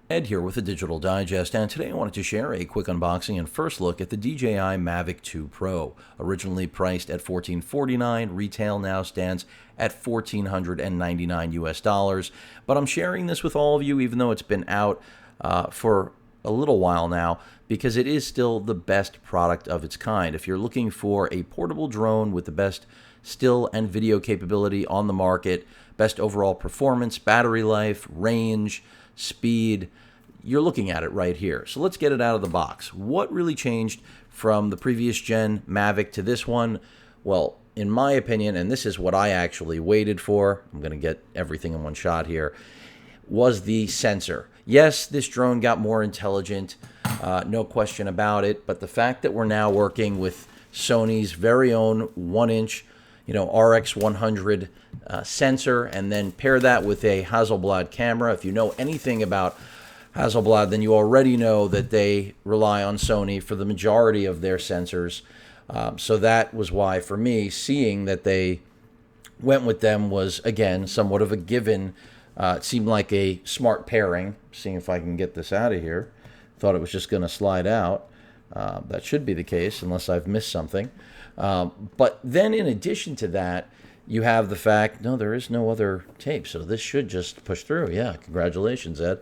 Ed here with a Digital Digest, and today I wanted to share a quick unboxing and first look at the DJI Mavic 2 Pro. Originally priced at $1,449, retail now stands at $1,499 US, but I'm sharing this with all of you even though it's been out for a little while now, because it is still the best product of its kind. If you're looking for a portable drone with the best still and video capability on the market, best overall performance, battery life, range, speed, you're looking at it right here. So let's get it out of the box. What really changed from the previous gen Mavic to this one? Well, in my opinion, and this is what I actually waited for, I'm going to get everything in one shot here, was the sensor. Yes, this drone got more intelligent, no question about it, but the fact that we're now working with Sony's very own 1-inch RX100 sensor, and then pair that with a Hasselblad camera. If you know anything about Hasselblad, then you already know that they rely on Sony for the majority of their sensors. So that was why, for me, seeing that they went with them was, again, somewhat of a given. It seemed like a smart pairing. Seeing if I can get this out of here. Thought it was just going to slide out. That should be the case, unless I've missed something. But then in addition to that, you have the fact, no, there is no other tape, so this should just push through. Yeah, congratulations, Ed.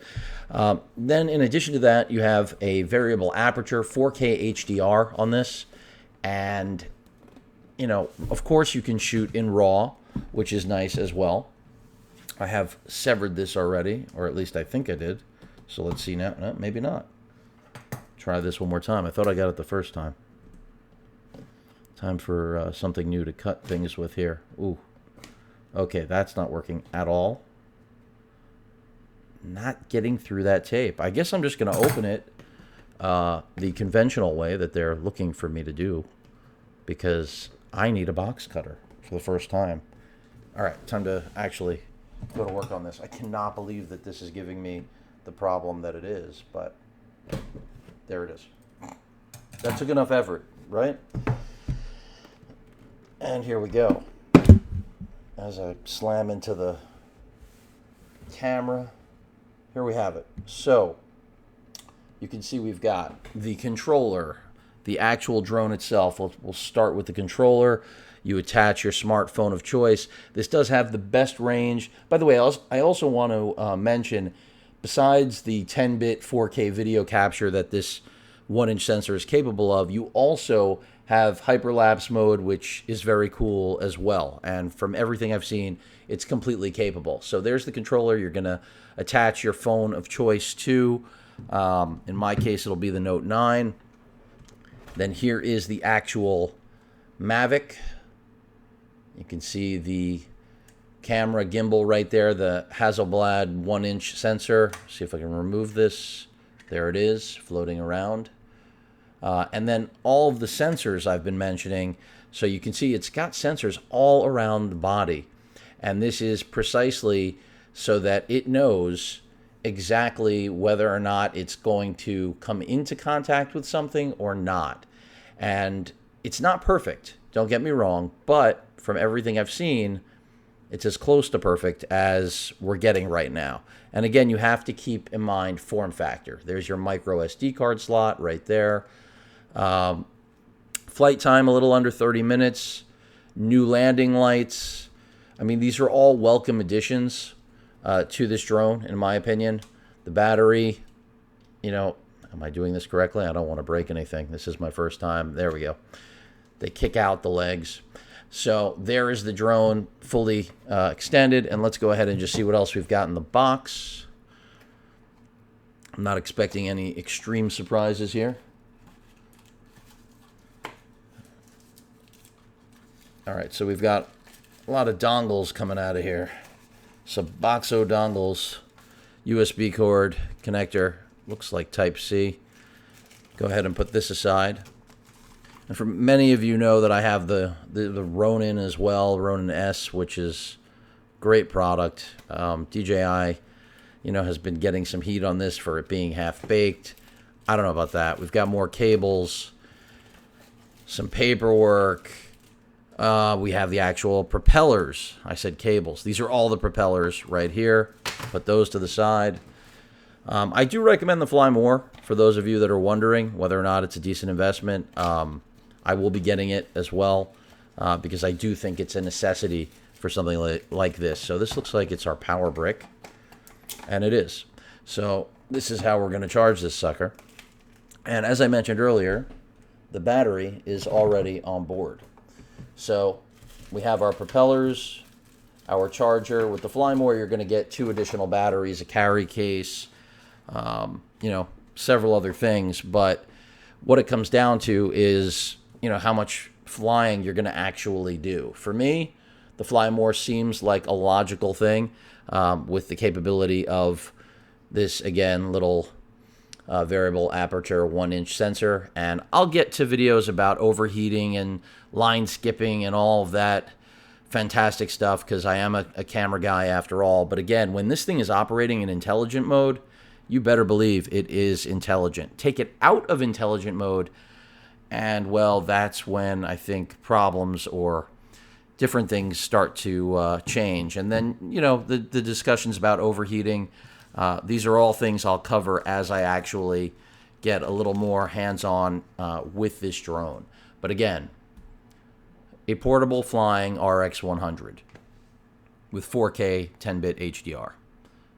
Then in addition to that, you have a variable aperture, 4K HDR on this. And, of course you can shoot in RAW, which is nice as well. I have severed this already, or at least I think I did. So let's see now. No, maybe not. Try this one more time. I thought I got it the first time. Time for something new to cut things with here. Ooh. Okay, that's not working at all. Not getting through that tape. I guess I'm just going to open it the conventional way that they're looking for me to do, because I need a box cutter for the first time. All right, time to actually go to work on this. I cannot believe that this is giving me the problem that it is, but there it is. That took enough effort, right? And here we go. As I slam into the camera, here we have it. So you can see we've got the controller, the actual drone itself. We'll start with the controller. You attach your smartphone of choice. This does have the best range. By the way, I also want to mention, besides the 10-bit 4K video capture that this 1-inch sensor is capable of, you also have hyperlapse mode, which is very cool as well. And from everything I've seen, it's completely capable. So there's the controller you're going to attach your phone of choice to. In my case, it'll be the Note 9. Then here is the actual Mavic. You can see the camera gimbal right there, the Hasselblad 1-inch sensor. See if I can remove this. There it is, floating around. And then all of the sensors I've been mentioning. So you can see it's got sensors all around the body. And this is precisely so that it knows exactly whether or not it's going to come into contact with something or not. And it's not perfect, don't get me wrong, but from everything I've seen, it's as close to perfect as we're getting right now. And again, you have to keep in mind form factor. There's your micro SD card slot right there. Flight time, a little under 30 minutes. New landing lights. I mean, these are all welcome additions to this drone, in my opinion. The battery, am I doing this correctly? I don't want to break anything. This is my first time. There we go. They kick out the legs. So there is the drone fully extended, and let's go ahead and just see what else we've got in the box. I'm not expecting any extreme surprises here. All right, so we've got a lot of dongles coming out of here. Suboxo dongles, USB cord connector, looks like Type-C. Go ahead and put this aside. And for many of you know that I have the Ronin as well, Ronin S, which is great product. DJI, has been getting some heat on this for it being half-baked. I don't know about that. We've got more cables, some paperwork. We have the actual propellers. I said cables. These are all the propellers right here. Put those to the side. I do recommend the Fly More for those of you that are wondering whether or not it's a decent investment. I will be getting it as well because I do think it's a necessity for something like this. So this looks like it's our power brick, and it is. So this is how we're going to charge this sucker. And as I mentioned earlier, the battery is already on board. So we have our propellers, our charger. With the Fly More, you're going to get 2 additional batteries, a carry case, several other things. But what it comes down to is, how much flying you're going to actually do. For me, the Fly More seems like a logical thing with the capability of this, again, little variable aperture 1-inch sensor. And I'll get to videos about overheating and line skipping and all of that fantastic stuff because I am a camera guy after all. But again, when this thing is operating in intelligent mode, you better believe it is intelligent. Take it out of intelligent mode, and well, that's when I think problems or different things start to change. And then, the discussions about overheating, these are all things I'll cover as I actually get a little more hands-on with this drone. But again, a portable flying RX100 with 4K 10-bit HDR.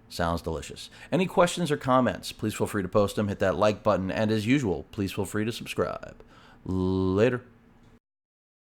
Sounds delicious. Any questions or comments, please feel free to post them. Hit that like button. And as usual, please feel free to subscribe. Later.